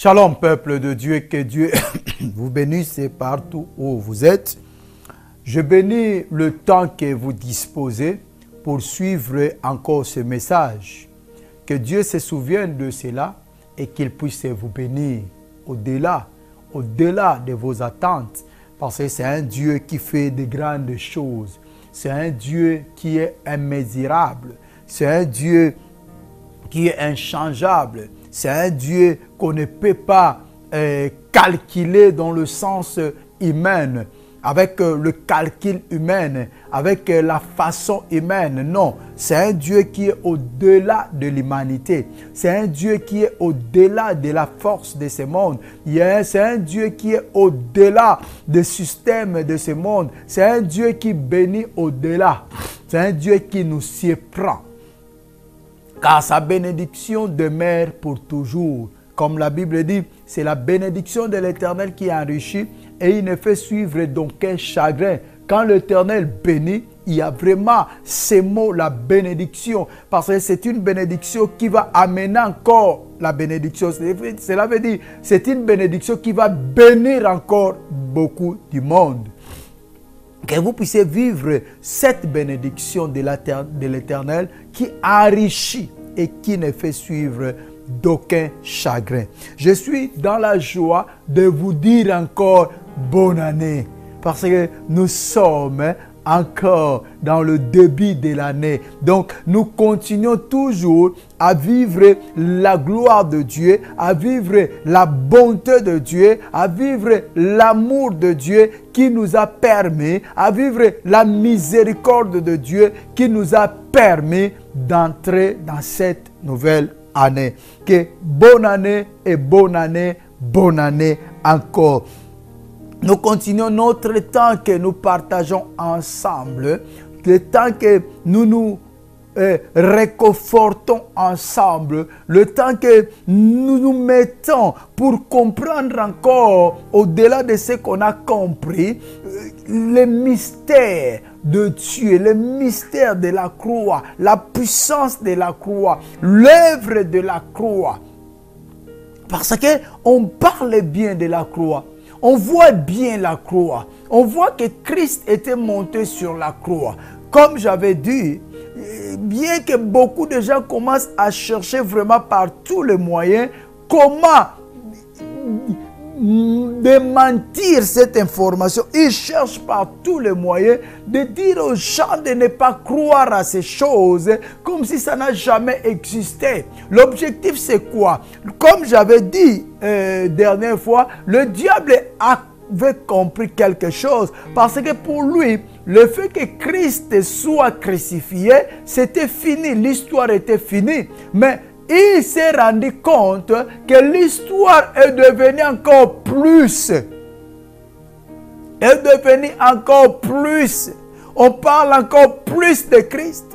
Shalom peuple de Dieu, que Dieu vous bénisse partout où vous êtes. Je bénis le temps que vous disposez pour suivre encore ce message. Que Dieu se souvienne de cela et qu'il puisse vous bénir au-delà de vos attentes. Parce que c'est un Dieu qui fait de grandes choses. C'est un Dieu qui est immesurable. C'est un Dieu qui est inchangeable. C'est un Dieu qu'on ne peut pas calculer dans le sens humain, avec le calcul humain, avec la façon humaine. Non, c'est un Dieu qui est au-delà de l'humanité. C'est un Dieu qui est au-delà de la force de ce monde. C'est un Dieu qui est au-delà du système de ce monde. C'est un Dieu qui bénit au-delà. C'est un Dieu qui nous s'y prend. Car sa bénédiction demeure pour toujours. Comme la Bible dit, c'est la bénédiction de l'Éternel qui enrichit et il ne fait suivre d'aucun chagrin. Quand l'Éternel bénit, il y a vraiment ces mots, la bénédiction. Parce que c'est une bénédiction qui va amener encore la bénédiction. Cela veut dire, c'est une bénédiction qui va bénir encore beaucoup du monde. Que vous puissiez vivre cette bénédiction de l'Éternel qui enrichit et qui ne fait suivre d'aucun chagrin. Je suis dans la joie de vous dire encore bonne année. Parce que nous sommes encore dans le début de l'année. Donc, nous continuons toujours à vivre la gloire de Dieu, à vivre la bonté de Dieu, à vivre l'amour de Dieu qui nous a permis, à vivre la miséricorde de Dieu qui nous a permis d'entrer dans cette nouvelle année. Que bonne année et bonne année encore. Nous continuons notre temps que nous partageons ensemble, le temps que nous nous réconfortons ensemble, le temps que nous nous mettons pour comprendre encore, au-delà de ce qu'on a compris, le mystère de Dieu, le mystère de la croix, la puissance de la croix, l'œuvre de la croix. Parce qu'on parle bien de la croix. On voit bien la croix. On voit que Christ était monté sur la croix. Comme j'avais dit, bien que beaucoup de gens commencent à chercher vraiment par tous les moyens comment démentir cette information. Ils cherchent par tous les moyens de dire aux gens de ne pas croire à ces choses comme si ça n'a jamais existé. L'objectif c'est quoi? Comme j'avais dit dernière fois, le diable avait compris quelque chose parce que pour lui, le fait que Christ soit crucifié, c'était fini, l'histoire était finie. Mais il s'est rendu compte que l'histoire est devenue encore plus. Est devenue encore plus. On parle encore plus de Christ.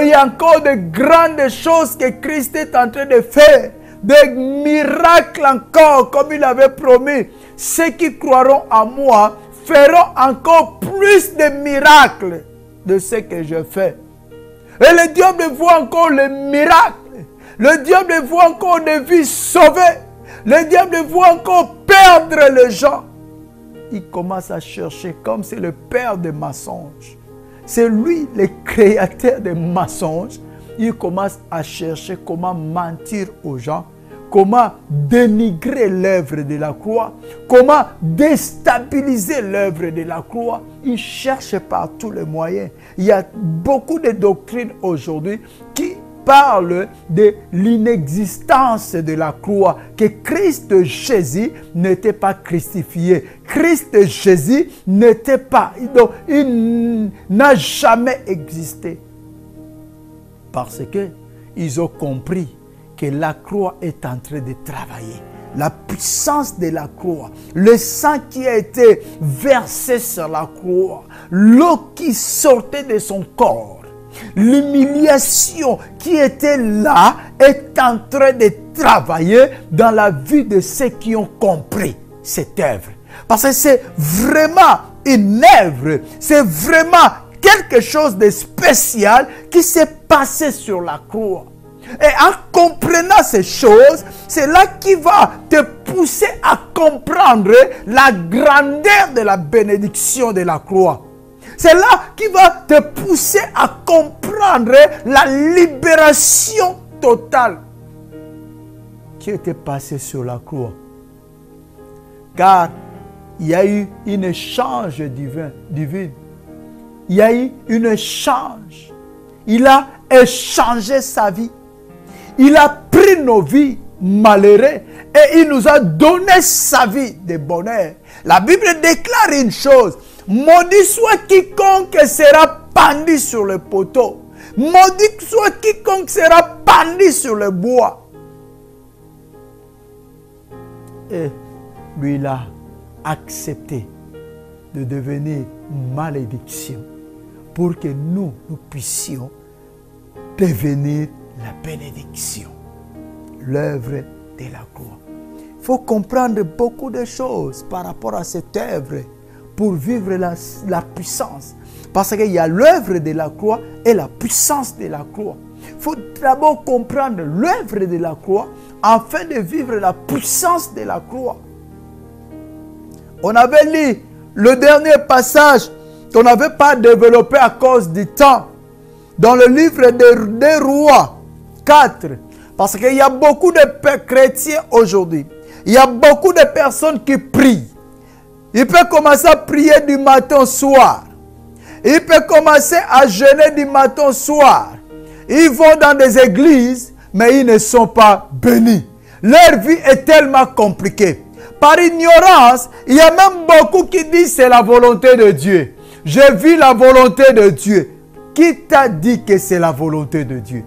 Il y a encore de grandes choses que Christ est en train de faire. Des miracles encore, comme il avait promis. Ceux qui croiront en moi feront encore plus de miracles de ce que je fais. Et le diable voit encore les miracles. Le diable voit encore des vies sauvées. Le diable voit encore perdre les gens. Il commence à chercher comme c'est le père des mensonges. C'est lui le créateur des mensonges. Il commence à chercher comment mentir aux gens. Comment dénigrer l'œuvre de la croix. Comment déstabiliser l'œuvre de la croix. Il cherche par tous les moyens. Il y a beaucoup de doctrines aujourd'hui qui parle de l'inexistence de la croix, que Christ Jésus n'était pas crucifié. Christ Jésus n'était pas, donc il n'a jamais existé. Parce que ils ont compris que la croix est en train de travailler. La puissance de la croix, le sang qui a été versé sur la croix, l'eau qui sortait de son corps, l'humiliation qui était là est en train de travailler dans la vie de ceux qui ont compris cette œuvre. Parce que c'est vraiment une œuvre, c'est vraiment quelque chose de spécial qui s'est passé sur la croix. Et en comprenant ces choses, c'est là qui va te pousser à comprendre la grandeur de la bénédiction de la croix. C'est là qui va te pousser à comprendre la libération totale qui était passée sur la croix. Car il y a eu un échange divin. Il y a eu un échange. Il a échangé sa vie. Il a pris nos vies malheureuses et il nous a donné sa vie de bonheur. La Bible déclare une chose. Maudit soit quiconque sera pendu sur le poteau. Maudit soit quiconque sera pendu sur le bois. Et lui, il a accepté de devenir malédiction pour que nous puissions devenir la bénédiction. L'œuvre de la croix. Il faut comprendre beaucoup de choses par rapport à cette œuvre pour vivre la puissance. Parce qu'il y a l'œuvre de la croix et la puissance de la croix. Il faut d'abord comprendre l'œuvre de la croix afin de vivre la puissance de la croix. On avait lu le dernier passage qu'on n'avait pas développé à cause du temps dans le livre des Rois 4. Parce qu'il y a beaucoup de chrétiens aujourd'hui. Il y a beaucoup de personnes qui prient. Il peut commencer à prier du matin au soir. Il peut commencer à jeûner du matin au soir. Ils vont dans des églises, mais ils ne sont pas bénis. Leur vie est tellement compliquée. Par ignorance, il y a même beaucoup qui disent c'est la volonté de Dieu. Je vis la volonté de Dieu. Qui t'a dit que c'est la volonté de Dieu?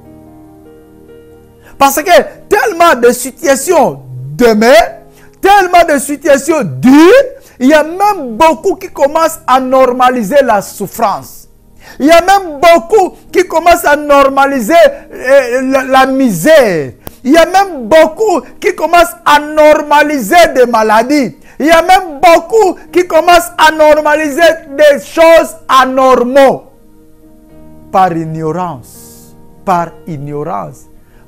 Parce que tellement de situations demeurent, tellement de situations durent, il y a même beaucoup qui commencent à normaliser la souffrance. Il y a même beaucoup qui commencent à normaliser la misère. Il y a même beaucoup qui commencent à normaliser des maladies. Il y a même beaucoup qui commencent à normaliser des choses anormaux. Par ignorance. Par ignorance.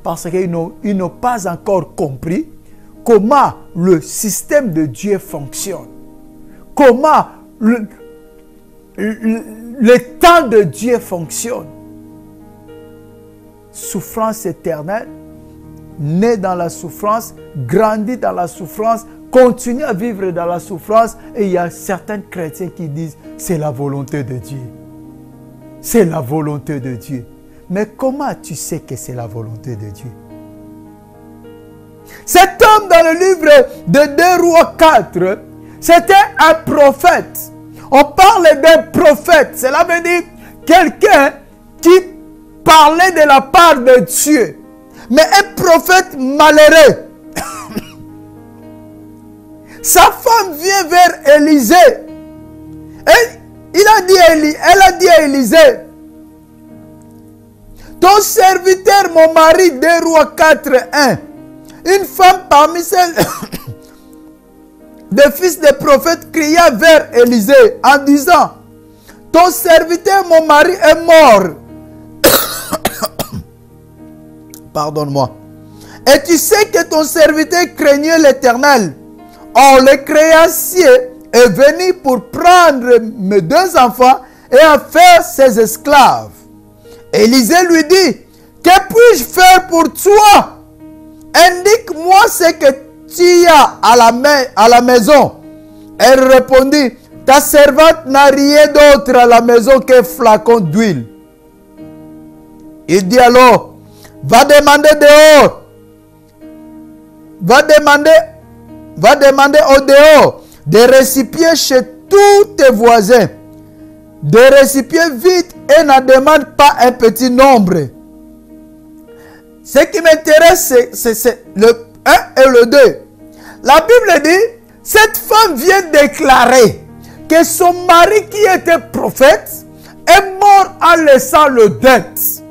Parce qu'ils n'ont pas encore compris comment le système de Dieu fonctionne. Comment le temps de Dieu fonctionne. Souffrance éternelle, né dans la souffrance, grandi dans la souffrance, continue à vivre dans la souffrance. Et il y a certains chrétiens qui disent c'est la volonté de Dieu. C'est la volonté de Dieu. Mais comment tu sais que c'est la volonté de Dieu? Cet homme dans le livre de 2 Rois 4, c'était un prophète. On parle d'un prophète. Cela veut dire quelqu'un qui parlait de la part de Dieu. Mais un prophète malheureux. Sa femme vient vers Élisée. Et elle a dit à Élisée, ton serviteur, mon mari, 2 Rois 4, 1. Une femme parmi celles des fils des prophètes cria vers Élisée en disant, ton serviteur, mon mari, est mort. Pardonne-moi. Et tu sais que ton serviteur craignait l'Éternel. Or, le créancier est venu pour prendre mes 2 enfants et en faire ses esclaves. Élisée lui dit, que puis-je faire pour toi? Indique-moi ce que tu as à la maison. Elle répondit, ta servante n'a rien d'autre à la maison qu'un flacon d'huile. Il dit alors, va demander dehors. Va demander au dehors des récipients chez tous tes voisins. Des récipients vides et n'en demande pas un petit nombre. Ce qui m'intéresse, c'est le 1 et le 2. La Bible dit, cette femme vient déclarer que son mari qui était prophète est mort en laissant le dette.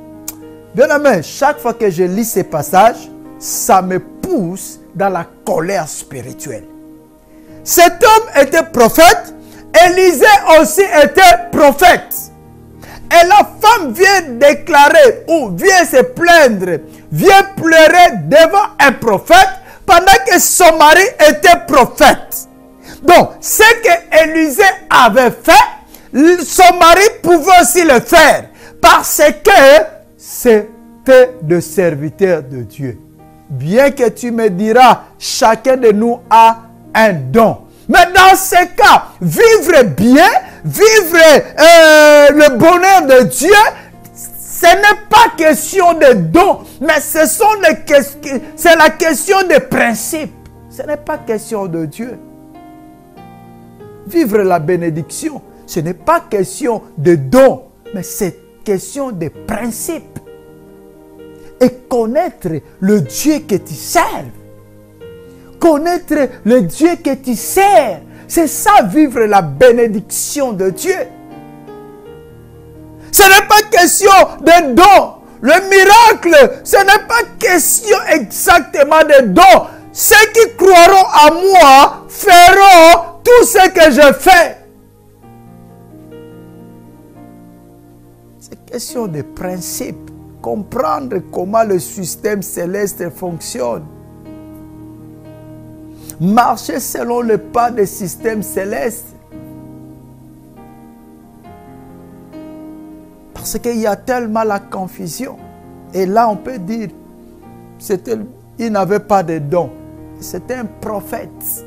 Bien aimé, chaque fois que je lis ces passages, ça me pousse dans la colère spirituelle. Cet homme était prophète, Élisée aussi était prophète. Et la femme vient déclarer ou vient se plaindre, vient pleurer devant un prophète pendant que son mari était prophète. Donc, ce que Élisée avait fait, son mari pouvait aussi le faire parce que c'était le serviteur de Dieu. Bien que tu me diras, chacun de nous a un don. Mais dans ce cas, vivre bien, vivre le bonheur de Dieu, ce n'est pas question de dons, mais c'est la question de principe. Ce n'est pas question de Dieu. Vivre la bénédiction, ce n'est pas question de dons, mais c'est question de principe. Et connaître le Dieu que tu serves. Connaître le Dieu que tu sers. C'est ça, vivre la bénédiction de Dieu. Ce n'est pas question de dons. Le miracle, ce n'est pas question exactement de dons. Ceux qui croiront à moi feront tout ce que je fais. C'est question de principe. Comprendre comment le système céleste fonctionne. Marcher selon le pas des systèmes célestes. Parce qu'il y a tellement la confusion. Et là, on peut dire, il n'avait pas de don. C'était un prophète.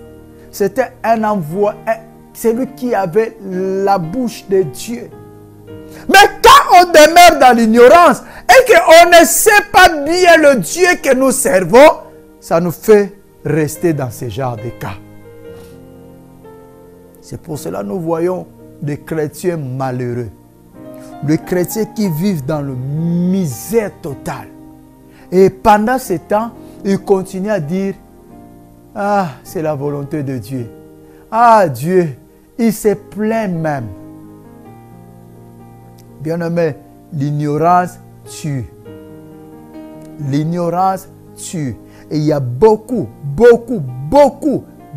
C'était un envoyé. C'est lui qui avait la bouche de Dieu. Mais quand on demeure dans l'ignorance et qu'on ne sait pas bien le Dieu que nous servons, ça nous fait rester dans ce genre de cas. C'est pour cela que nous voyons des chrétiens malheureux. Des chrétiens qui vivent dans la misère totale. Et pendant ce temps, ils continuent à dire, ah, c'est la volonté de Dieu. Ah, Dieu, il se plaint même. Bien-aimé, l'ignorance tue. L'ignorance tue. Et il y a beaucoup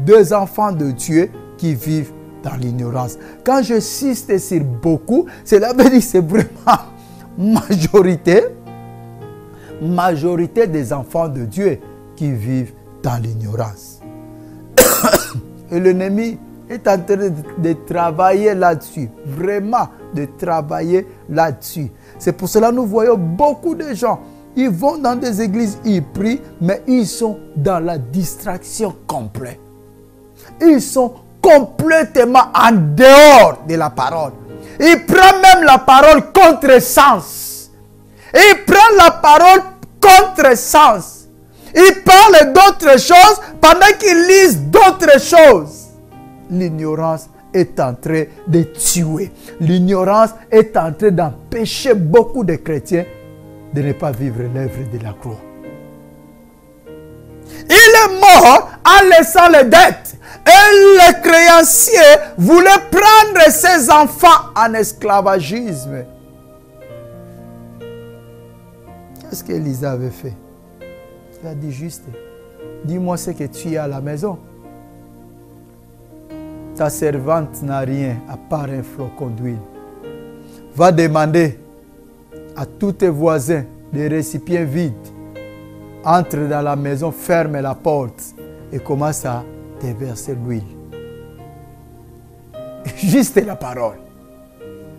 d'enfants de Dieu qui vivent dans l'ignorance. Quand je insiste sur beaucoup, cela veut dire que c'est vraiment majorité des enfants de Dieu qui vivent dans l'ignorance. Et l'ennemi est en train de travailler là-dessus. Vraiment, de travailler là-dessus. C'est pour cela que nous voyons beaucoup de gens. Ils vont dans des églises, ils prient, mais ils sont dans la distraction complète. Ils sont complètement en dehors de la parole. Ils prennent même la parole contre sens. Ils prennent la parole contre sens. Ils parlent d'autres choses pendant qu'ils lisent d'autres choses. L'ignorance est en train de tuer. L'ignorance est en train d'empêcher beaucoup de chrétiens de ne pas vivre l'œuvre de la croix. Il est mort en laissant les dettes. Et le créancier voulait prendre ses enfants en esclavagisme. Qu'est-ce qu'Élisée avait fait? Il a dit juste, dis-moi ce que tu as à la maison. Ta servante n'a rien à part un flocon d'huile. Va demander à tous tes voisins des récipients vides. Entre dans la maison, ferme la porte et commence à déverser l'huile. Juste la parole.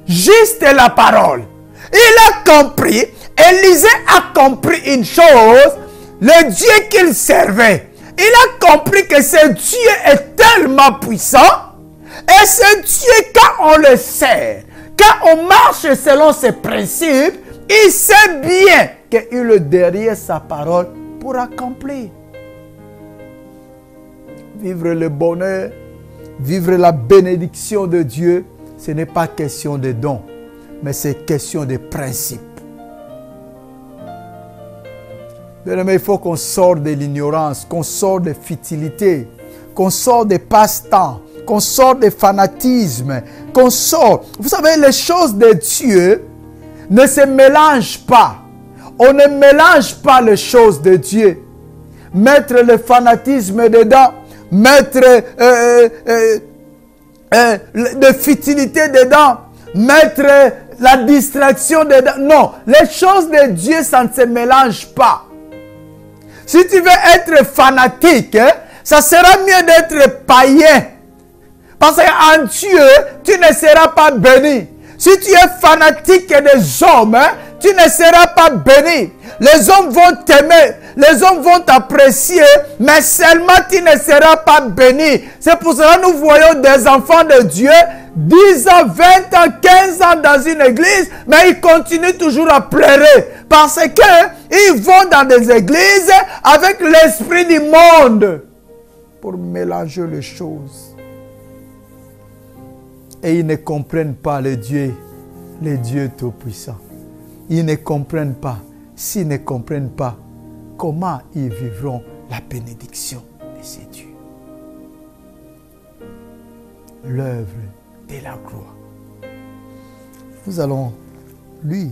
Juste la parole. Il a compris, Élisée a compris une chose, le Dieu qu'il servait. Il a compris que ce Dieu est tellement puissant et ce Dieu, quand on le sert, quand on marche selon ses principes, il sait bien qu'il est derrière sa parole pour accomplir. Vivre le bonheur, vivre la bénédiction de Dieu, ce n'est pas question de dons, mais c'est question de principe. Mais il faut qu'on sorte de l'ignorance, qu'on sorte de futilité, qu'on sorte de passe-temps, qu'on sorte de fanatisme, qu'on sorte. Vous savez, les choses de Dieu ne se mélangent pas. On ne mélange pas les choses de Dieu. Mettre le fanatisme dedans, mettre de futilité dedans, mettre la distraction de... Non, les choses de Dieu, ça ne se mélange pas. Si tu veux être fanatique, hein, ça sera mieux d'être païen. Parce qu'en Dieu, tu ne seras pas béni. Si tu es fanatique des hommes, hein, tu ne seras pas béni. Les hommes vont t'aimer, les hommes vont t'apprécier, mais seulement tu ne seras pas béni. C'est pour cela que nous voyons des enfants de Dieu, 10 ans, 20 ans, 15 ans dans une église, mais ils continuent toujours à pleurer. Parce qu'ils vont dans des églises avec l'esprit du monde pour mélanger les choses. Et ils ne comprennent pas le Dieu Tout-Puissant. Ils ne comprennent pas. S'ils ne comprennent pas, comment ils vivront la bénédiction de ces dieux? L'œuvre de la gloire. Nous allons lire.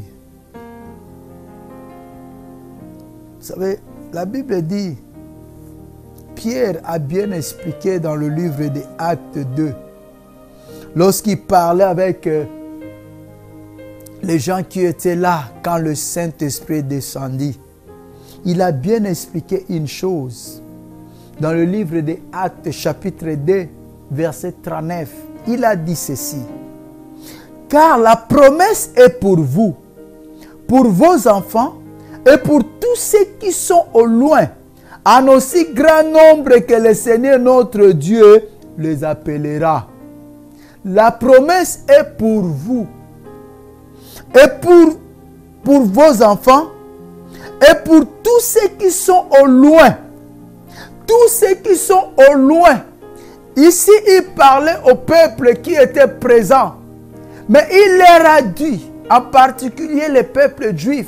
Vous savez, la Bible dit, Pierre a bien expliqué dans le livre des Actes 2, lorsqu'il parlait avec les gens qui étaient là quand le Saint-Esprit descendit. Il a bien expliqué une chose. Dans le livre des Actes, chapitre 2, verset 39, il a dit ceci. Car la promesse est pour vous, pour vos enfants et pour tous ceux qui sont au loin, en aussi grand nombre que le Seigneur notre Dieu les appellera. La promesse est pour vous et pour vos enfants et pour tous ceux qui sont au loin. Tous ceux qui sont au loin. Ici, il parlait au peuple qui était présent. Mais il leur a dit, en particulier le peuple juif,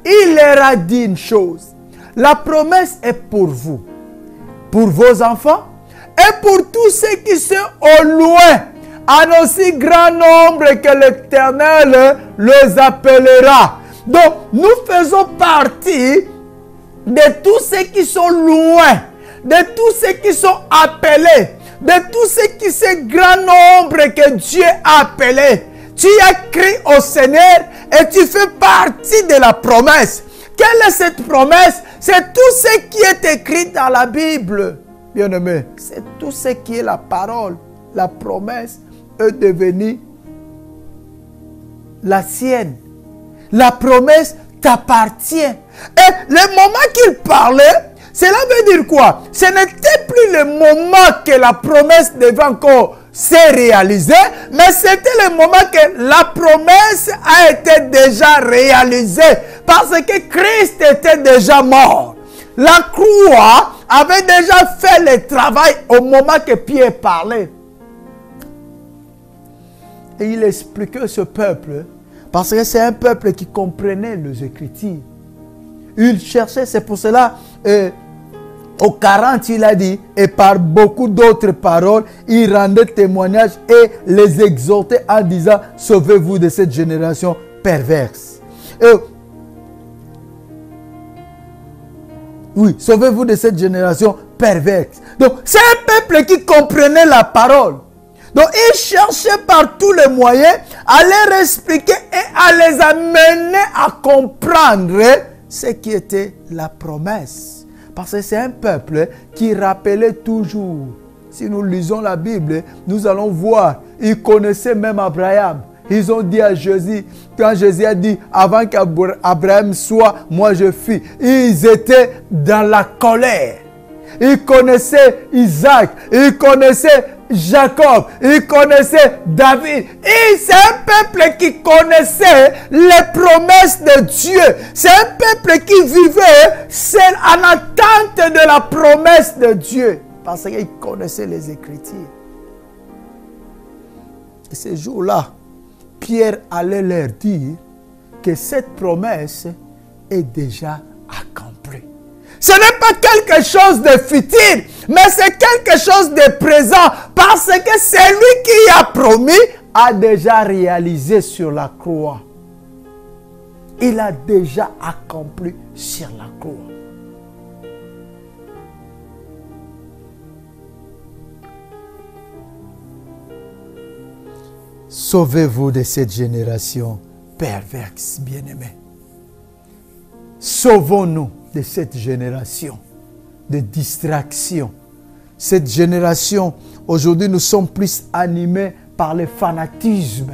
il leur a dit une chose. La promesse est pour vous, pour vos enfants et pour tous ceux qui sont au loin, en aussi grand nombre que l'Éternel les appellera. Donc, nous faisons partie de tous ceux qui sont loin, de tous ceux qui sont appelés, de tous ceux qui sont grand nombre que Dieu a appelés. Tu as crié au Seigneur et tu fais partie de la promesse. Quelle est cette promesse? C'est tout ce qui est écrit dans la Bible. Bien-aimé, c'est tout ce qui est la parole. La promesse est devenue la sienne. La promesse t'appartient. Et le moment qu'il parlait, cela veut dire quoi? Ce n'était plus le moment que la promesse devait encore se réaliser, mais c'était le moment que la promesse a été déjà réalisée. Parce que Christ était déjà mort. La croix avait déjà fait le travail au moment que Pierre parlait. Et il expliquait ce peuple, parce que c'est un peuple qui comprenait les Écritures. Il cherchait, c'est pour cela, au 40, il a dit, et par beaucoup d'autres paroles, il rendait témoignage et les exhortait en disant, sauvez-vous de cette génération perverse. Oui, sauvez-vous de cette génération perverse. Donc, c'est un peuple qui comprenait la parole. Donc, il cherchait par tous les moyens à leur expliquer et à les amener à comprendre ce qui était la promesse. Parce que c'est un peuple qui rappelait toujours. Si nous lisons la Bible, nous allons voir, ils connaissaient même Abraham. Ils ont dit à Jésus, quand Jésus a dit, avant qu'Abraham soit, moi je fus. Ils étaient dans la colère. Ils connaissaient Isaac, ils connaissaient Jacob, ils connaissaient David. Et c'est un peuple qui connaissait les promesses de Dieu. C'est un peuple qui vivait seul en attente de la promesse de Dieu. Parce qu'ils connaissaient les Écritures. Et ce jour-là, Pierre allait leur dire que cette promesse est déjà accomplie. Ce n'est pas quelque chose de futur, mais c'est quelque chose de présent. Parce que celui qui a promis a déjà réalisé sur la croix. Il a déjà accompli sur la croix. Sauvez-vous de cette génération perverse, bien-aimés. Sauvons-nous de cette génération de distraction. Cette génération, aujourd'hui, nous sommes plus animés par le fanatisme.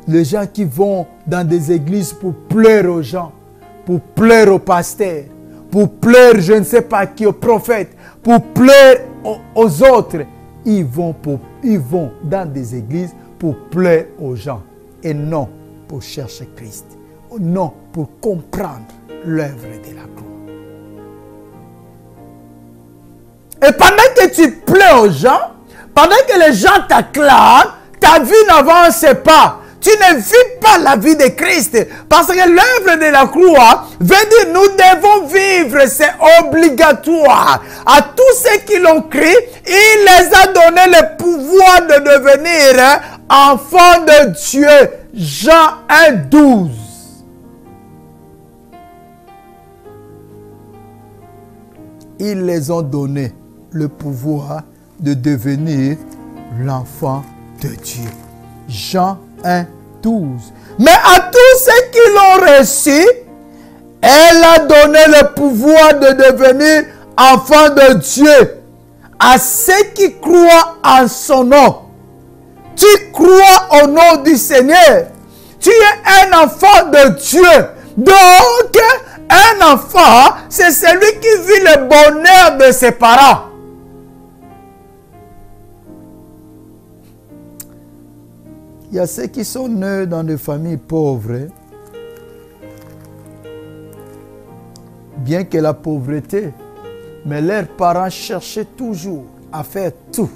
Les gens qui vont dans des églises pour plaire aux gens, pour plaire aux pasteurs, pour plaire, je ne sais pas qui, aux prophètes, pour plaire aux autres. Ils vont dans des églises pour plaire aux gens et non pour chercher Christ. Non pour comprendre l'œuvre de la croix. Et pendant que tu plais aux gens, pendant que les gens t'acclament, ta vie n'avance pas. Tu ne vis pas la vie de Christ. Parce que l'œuvre de la croix veut dire nous devons vivre, c'est obligatoire. À tous ceux qui l'ont cru, il les a donné le pouvoir de devenir enfants de Dieu. Jean 1, 12. Ils les ont donné le pouvoir de devenir l'enfant de Dieu. Jean 1, 12. Mais à tous ceux qui l'ont reçu, elle a donné le pouvoir de devenir enfant de Dieu. À ceux qui croient en son nom. Tu crois au nom du Seigneur. Tu es un enfant de Dieu. Donc, un enfant, c'est celui qui vit le bonheur de ses parents. Il y a ceux qui sont nés dans des familles pauvres. Bien que la pauvreté, mais leurs parents cherchaient toujours à faire tout.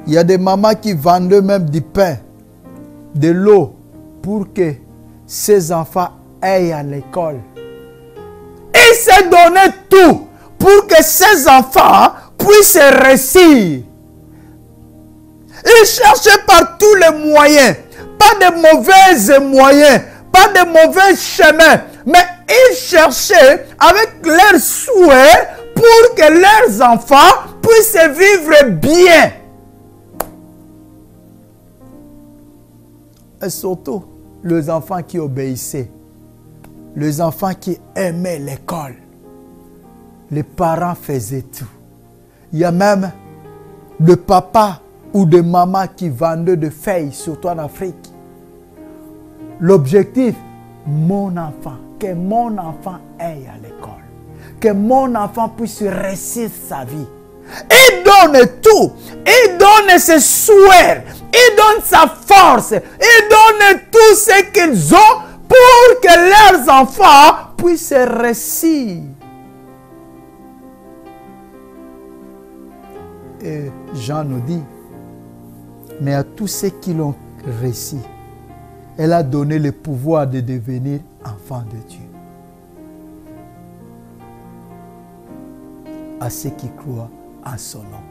Il y a des mamans qui vendaient même du pain, de l'eau, pour que ces enfants aillent à l'école. Il s'est donné tout pour que ces enfants puissent réussir. Il cherchait par tous les moyens, pas de mauvais moyens, pas de mauvais chemins, mais il cherchait avec leurs souhaits pour que leurs enfants puissent vivre bien. Et surtout, les enfants qui obéissaient, les enfants qui aimaient l'école, les parents faisaient tout. Il y a même le papa ou des mamans qui vendaient des feuilles, surtout en Afrique. L'objectif, mon enfant, que mon enfant aille à l'école, que mon enfant puisse réussir sa vie. Il donne tout, il donne ses souhaits, il donne sa force, il donne tout ce qu'ils ont pour que leurs enfants puissent réussir. Et Jean nous dit, mais à tous ceux qui l'ont réussi, elle a donné le pouvoir de devenir enfant de Dieu. À ceux qui croient en son nom.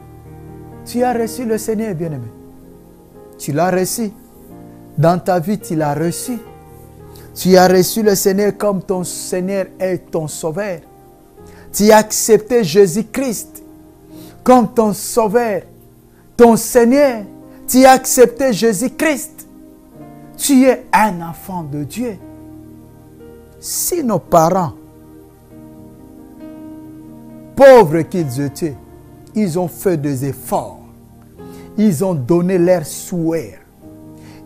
Tu as reçu le Seigneur, bien-aimé. Tu l'as reçu. Dans ta vie, tu l'as reçu. Tu as reçu le Seigneur comme ton Seigneur et ton Sauveur. Tu as accepté Jésus-Christ comme ton Sauveur, ton Seigneur. Tu as accepté Jésus-Christ. Tu es un enfant de Dieu. Si nos parents, pauvres qu'ils étaient, ils ont fait des efforts, ils ont donné leurs souhaits,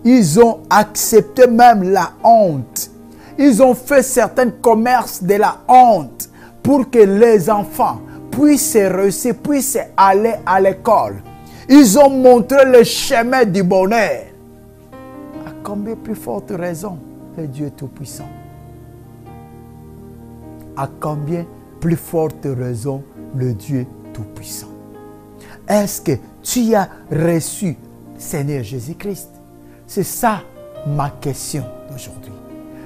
ils ont accepté même la honte, ils ont fait certains commerces de la honte pour que les enfants puissent réussir, puissent aller à l'école. Ils ont montré le chemin du bonheur. À combien plus forte raison le Dieu Tout-Puissant? À combien plus forte raison le Dieu Tout-Puissant? Est-ce que tu as reçu Seigneur Jésus-Christ? C'est ça ma question d'aujourd'hui.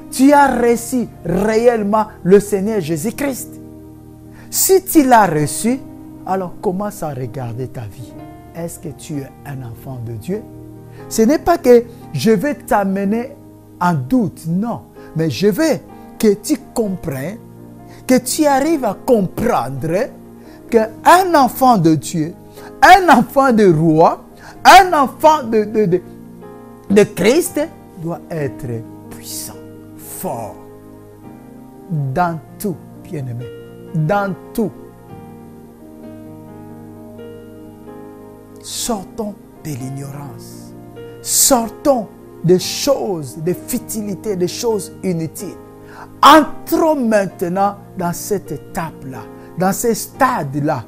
Tu as reçu réellement le Seigneur Jésus-Christ? Si tu l'as reçu, alors commence à regarder ta vie. Est-ce que tu es un enfant de Dieu? Ce n'est pas que je vais t'amener en doute, non. Mais je veux que tu comprennes, que tu arrives à comprendre qu'un enfant de Dieu, un enfant de roi, Un enfant de Christ doit être puissant, fort, dans tout, bien-aimé, dans tout. Sortons de l'ignorance. Sortons des choses, des futilités, des choses inutiles. Entrons maintenant dans cette étape-là, dans ce stade-là.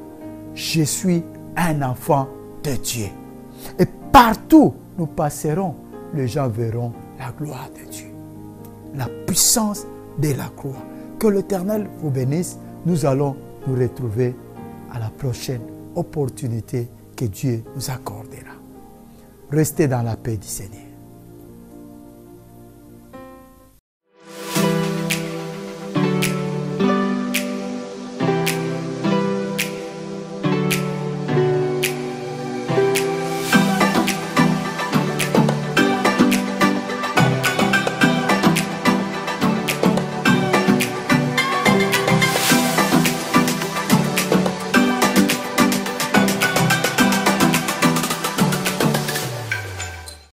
Je suis un enfant de Dieu. Et partout nous passerons, les gens verront la gloire de Dieu. La puissance de la croix. Que l'Éternel vous bénisse. Nous allons nous retrouver à la prochaine opportunité que Dieu nous accordera. Restez dans la paix du Seigneur.